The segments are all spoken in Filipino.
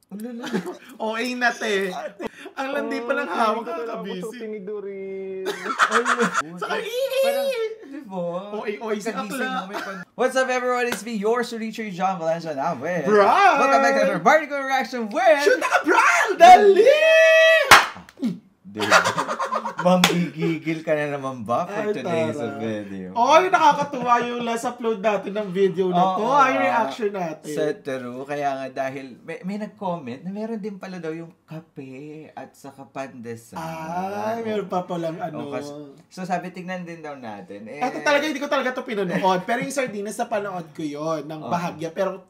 Okay na, te. Ang landi pa lang hawak ka kabisi. Tinidurin. Saka Diba? Okay, si Akla. What's up, everyone? It's me, yours, Richard John Valencia. And I'm with... Brad! Welcome back to another Barnacle Reaction with... Shoot na ka, Brad! Dali! Dude, manggigigil ka na naman ba for today's video? Oy, nakakatuwa yung last upload natin ng video na to. Ay, reaction natin. Sa true. Kaya nga dahil may nag-comment na meron din pala daw yung kape at saka pandesal. Ay, meron pa palang ano. So sabi, tignan din daw natin. Ito talaga, hindi ko talaga ito pinanood. Pero yung sardinas, sa panood ko yon ng bahagya. Pero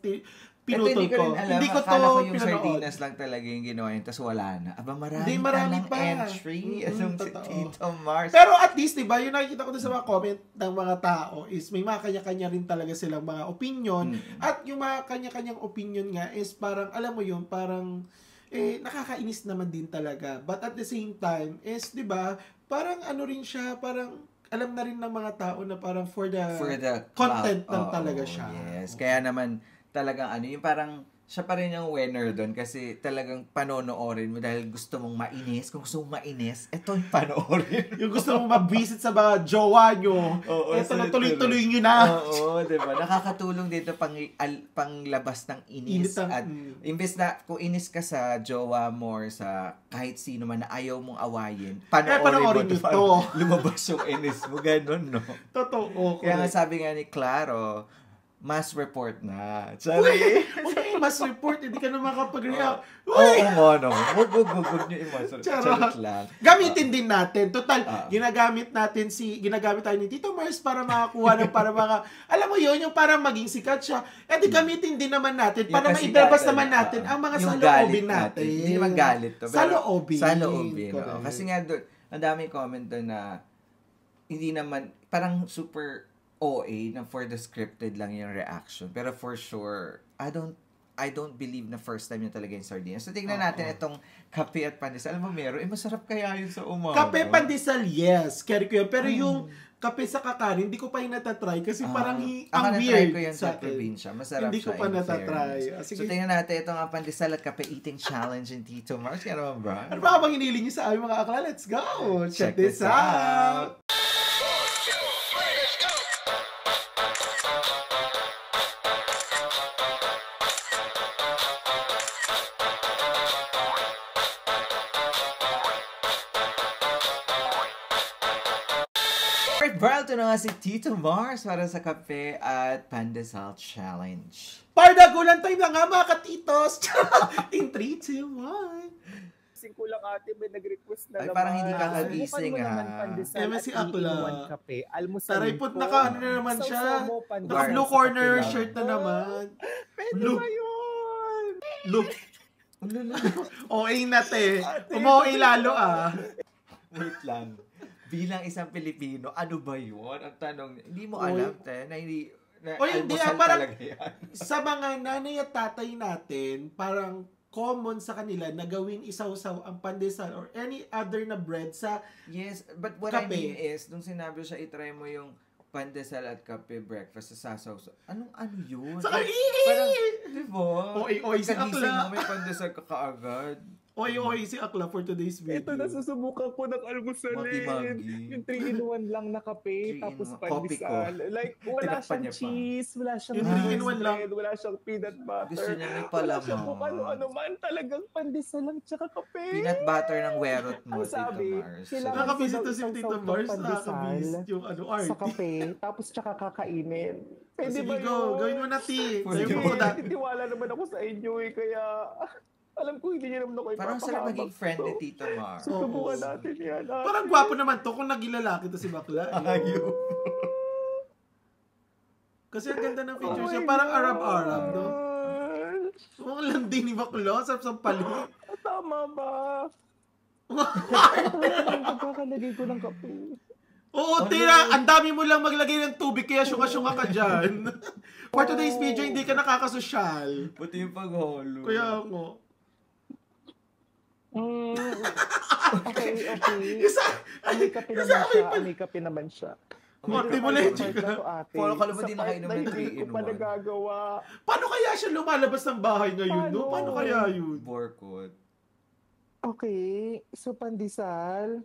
pinutol hindi ko rin alam. Hindi ko Akala ko yung pinanood. sardinas lang talaga yung ginawa yun, tapos wala na. Aba, marami pa. entry. Anong si Tito Mars. Pero at least, diba, yung nakikita ko doon sa mga comment ng mga tao is may mga kanya-kanya rin talaga silang mga opinion. At yung mga kanya-kanyang opinion nga is parang, alam mo yun, parang nakakainis naman din talaga. But at the same time is, diba, parang ano rin siya, parang alam na rin ng mga tao na parang for the content lang talaga siya. Yes, kaya naman talagang ano, yung parang siya pa rin yung winner doon kasi talagang panonoorin mo dahil gusto mong mainis. Kung gusto mong mainis, eto yung panoorin. Yung gusto mong mabisit sa mga jowa nyo, eto na tuloy-tuloy nyo na. Oo, diba? Nakakatulong dito panglabas ng inis. At imbes na kung inis ka sa jowa mo or sa kahit sino man na ayaw mong awayin, panoorin mo ito. Lumabas yung inis mo. Ganun, no? Totoo. Kaya nga sabi nga ni Claro, mass report na. Sorry. Okay, mass report. Hindi ka na makapag-react. Oo nga naman. Huwag nyo i-mass report. Charot lang. Gamitin din natin. Total, ginagamit tayo ni Tito Mars para makakuha ng para mga, alam mo yun, yung para maging sikat siya. Eh di gamitin din naman natin para maidabas naman natin ang mga saloobin natin. Hindi naman galit to. Saloobin. Saloobin. Kasi nga doon, ang daming comment doon na hindi naman, parang super OA na for the scripted lang yung reaction. Pero for sure, I don't believe na first time yun talaga yung sardinas. So, tingnan natin itong kape at pandesal. Alam mo, meron, masarap kaya yun sa umaga. Kape, pandesal, yes. Carry ko yun. Pero yung kape sa kakanin, hindi ko pa yung natatry kasi parang ang weird ko yan sa probinsya. Masarap hindi siya. Hindi ko pa natatry. So, tingnan natin itong pandesal at kape eating challenge in Tito Mars. Kaya naman ba? Ano ba bang hiniling niyo sa aming mga akla? Let's go! Check this out! Bro, ito na nga si Tito Mars para sa kape at pandesal challenge. Pardagulan time na nga mga katitos! In 3, 2, 1. Kasing kulang ate, may nag-request na ay, naman. parang hindi ka kagising ha. Si Akla. Kape. Taray po, naka ano na naman siya. Naka blue corner shirt na naman. Pwede ba yun? Look. Okay na, te. Umuwi lalo Wait lang. Bilang isang Pilipino, ano ba yun? Ang tanong, hindi mo alam, te, na hindi, na almusal talaga yan. Sa mga nanay at tatay natin, parang common sa kanila na gawin isaw-saw ang pandesal or any other na bread sa yes, but what kape. I mean is, nung sinabi siya, itry mo yung pandesal at kape breakfast sa sasaw. Anong ano yun? Sa parang, diba? Oy, si Akla. Mo may pandesal ka kaagad. Oy, si Akla for today's video. Ito, nasusubukan ko ng almusalin. Magi. Yung 3-in-1 lang na kape, tapos pandesal. Like, wala siyang cheese, wala siyang yung 3-in-1 lang. wala siyang peanut butter. Gusto niya may palaman. Wala siyang kung ano man, talagang pandesal lang tsaka kape. Peanut butter ng werot mo, Ang sabi, Tito Mars. Nakakabisit to si Tito Mars. Nakakabisit yung sa kape, tapos tsaka kakainin. Pwede ba yun? Gawin mo na, T. Tiwala naman ako sa inyo kaya alam ko hindi niya naman ako ipapahabag. Parang sarap maging friend ni Tito Mars. Subukan natin yan. Parang gwapo naman to kung nagilalaki to si Bakla. Ayaw. Kasi ang ganda ng feature siya. Parang Arab-Arab, no? Ang landi ni Bakla. Sarap sa pali. Tama ba? Pagkakalagay ko ng kape. Oo, tira. Ang dami mo lang maglagay ng tubig kaya syunga-syunga ka dyan. For today's video, hindi ka nakakasosyal. Pati yung pagholo. Kaya nga. Okay. Isa, May kape naman siya. Ate mo legit ka. Follow ka naman, di nakainom ng 3 Hindi in ko pa 1. nagagawa. Paano kaya siya lumalabas ng bahay ngayon, no? Paano kaya yun? Borkot. Okay, so pandesal.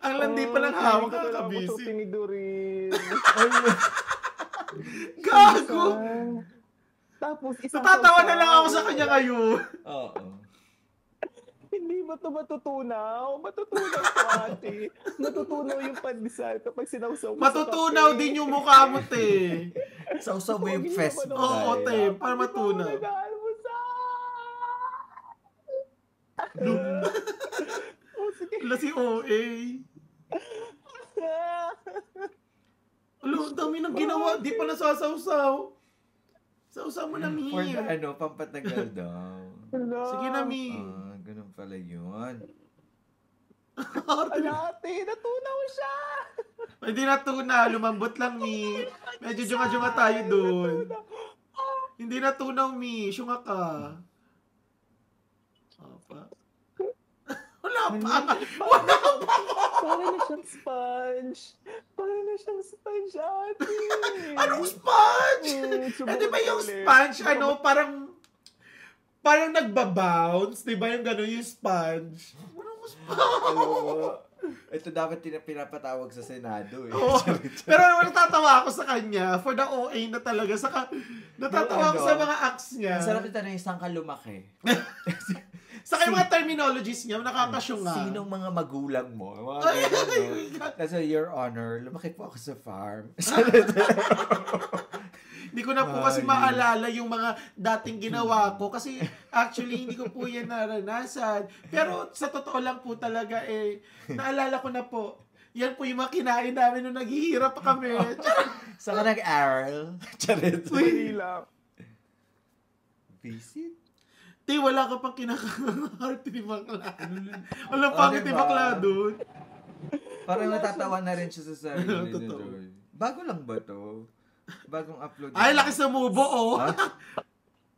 Ang landi pa lang hawak, kakabisi. Gusto tinidurin. Gago! Tapos isang Natatawa na lang ako sa kanya ngayon. Oo. Hindi ba ito matutunaw? Matutunaw to, ate. Matutunaw yung pandesal kapag sinawsaw mo Matutunaw sa kape. din yung mukha mo, te. Sausaw mo yung fest mo. Oo, dahil. te. Para matunaw. Oh, sige. Wala si OA. Alo, ang dami nang ginawa. Di pa nasasawsaw. Sausaw mo na, Mi. For the pampatagal daw. Sige na, Mi. Ganun pala yun. Ate, natunaw siya. Hindi natunaw. Lumambot lang, Mi. Medyo junga-junga tayo dun. Hindi natunaw, Mi. Syunga ka. Apa. Wala pa. Wala pa. Para na siyang sponge. Para na siyang sponge, ate. Anong sponge? Di ba yung sponge, parang nagbabounce? Di ba yung gano'n yung sponge? Anong sponge? Ito dapat pinapatawag sa Senado eh. Oo. Pero natatawa ako sa kanya for the OA na talaga. Natatawa ako sa mga acts niya. Ang sarap ito na isang ka lumaki. Saka yung mga terminologies niya, nakakasyunga. Sinong mga magulang mo? Mga ganun, no? Kasi, Your Honor, lumaki po ako sa farm. Hindi ko na po kasi maalala yung mga dating ginawa ko kasi actually hindi ko po yan naranasan. Pero sa totoo lang po talaga naalala ko na po. Yan po yung mga kinain namin nung naghihirap pa kami. Saan ka nag-aral? Charit. Hindi lang. Visit? Di, wala ka pang kinaka-heart ni bakla. Walang pangit ni bakla doon. Parang natatawa na rin siya sa sarili niya. Totoo. Bago lang ba to? Bagong upload. Ay, laki sa mubo, oh. Ha?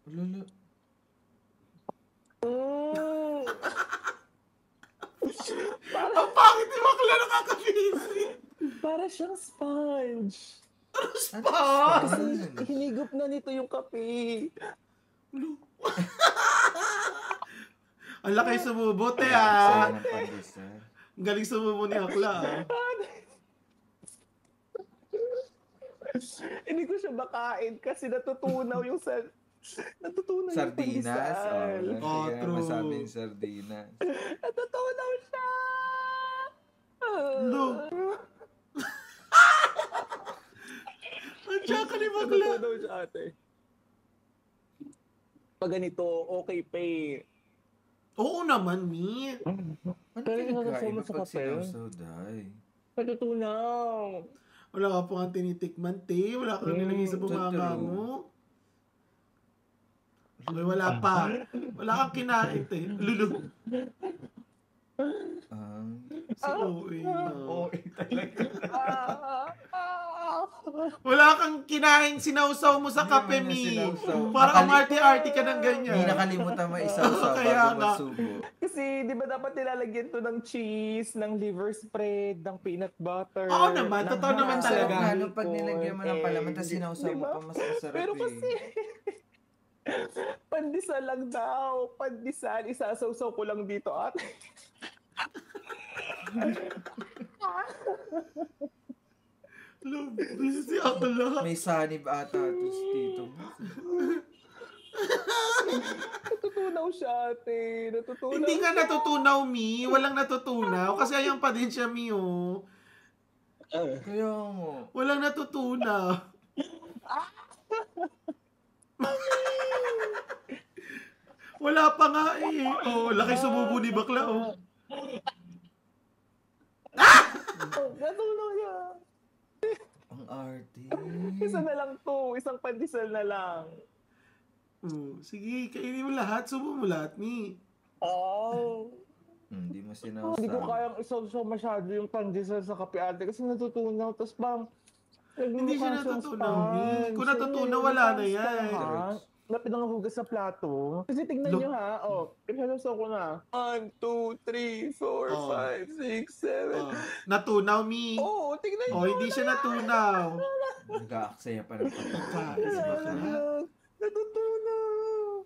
Lolo. Ang pangit ni bakla, nakaka-busy. Para siyang sponge. Sponge! Kasi hinigop na nito yung kape. Ang laki sa mubo, te, Sayang ng pandesal. Ang galing sa mubo ni bakla, Hindi ko siya makain kasi natutunaw yung natutunaw Sardinas? yung pandesal. True. Masabi yung sardinas. Natutunaw siya! No. Ang tsaka ni bakla. Natutunaw siya, ate. Pag ganito, okay pa eh. Oo naman, Mi. Ano Pero pinagkain mo mo sa pag kape? sinawsaw, day? Natutunaw. Wala ka pa nga tinitikman, te. Wala kang nilagay sa bumanga true. mo. Ay, wala pa. Wala kang kinain, te. Lulu. Si OA na. Talaga. Wala kang kinain, sinawsaw mo sa kape, Mi. Para umarte-arte ka ng ganyan. Hindi nakalimutan maisawsaw Kaya bago nga. masubo. Kasi, di ba dapat nilalagyan to ng cheese, ng liver spread, ng peanut butter. Oo naman, ng totoo naman ham, talaga. Ano pag nilagyan mo ng palaman, tapos egg, sinawsaw mo diba? pa, mas masarap Pero eh. kasi, pandesal lang daw. Pandesal, isasawsaw ko lang dito at Si Akla. May sanib ata ito dito. natutunaw siya, ate. Natutunaw. Hindi nga natutunaw, Mi. Walang natutunaw. Kasi ayan pa din siya, Mi, oh. Kaya mo. Walang natutunaw. Wala pa nga eh. Oh, laki sumubo ni bakla, oh. Natutunaw siya. Ang arte. Isa na lang to. Isang pandesal na lang. Oh, sige, kainin mo lahat. Subo mo lahat, Mi. Oh. Hindi mo Hindi ko sinawsaw. kayang isawsaw masyado yung pandesal sa kape, ate. Kasi natutunaw. Tapos bang, Hindi siya natutunaw, Mi. Kung natutunaw, wala na yan. na pinangahugas sa plato. Kasi tignan Look. nyo ha. Oh, ipinasasaw ko na. 1, 2, 3, 4, Oh. 5, 6, 7. Oh, natunaw, Mi. Oh, tignan nyo. Oh, hindi siya natunaw. Nag-aaksaya pa ng Kais ba ka? Natutunaw.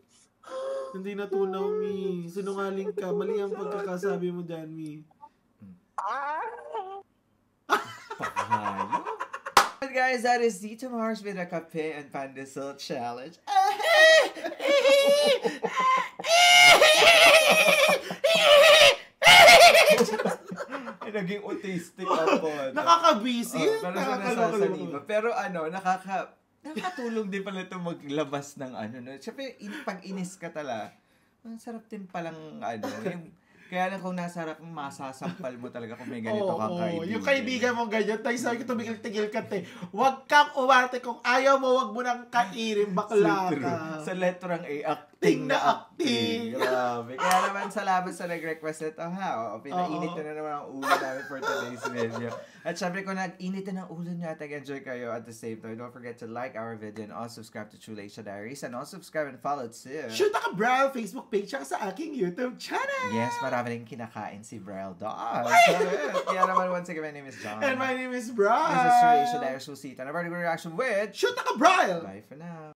Hindi natunaw, Mi. Sinungaling ka. Mali ang pagkakasabi mo dyan, Mi. Ah! Pakahayo. But guys, that is Dito Mars with a Kape and Pandesal Challenge. Ay, naging autistic ako. Nakakabisi. Pero sa nasasaliba. Pero nakakatulong din pala ito maglabas ng ano. No? Siyempre, pag inis ka tala, ang sarap din palang ano. Kaya lang kung nasa harap, masasampal mo talaga kung may ganito kang kaibigan. Yung kaibigan mo ganyan, tayo sabi ko, tumigil-tigil ka, te. Huwag kang umarte. Kung ayaw mo, huwag mo nang kairin, bakla ka. Sa letrang A, acting na acting. Grabe. Kaya naman, salamat sa nag-request nito, ha? Pinainit na naman ang ulo namin for today's video. At syempre, kung nag-init na ng ulo nyo at nag-enjoy kayo at the same time, don't forget to like our video and also subscribe to True Lacia Diaries and also subscribe and follow to Shoot ka Brown Facebook page tsaka sa aking YouTube channel. Yes, marami rin kinakain si Braille Dog. Kaya naman, once again, my name is John. And my name is Brian. This is True Lacia Diaries. We'll see you on a very good reaction with Shoot ka Brian. Bye for now.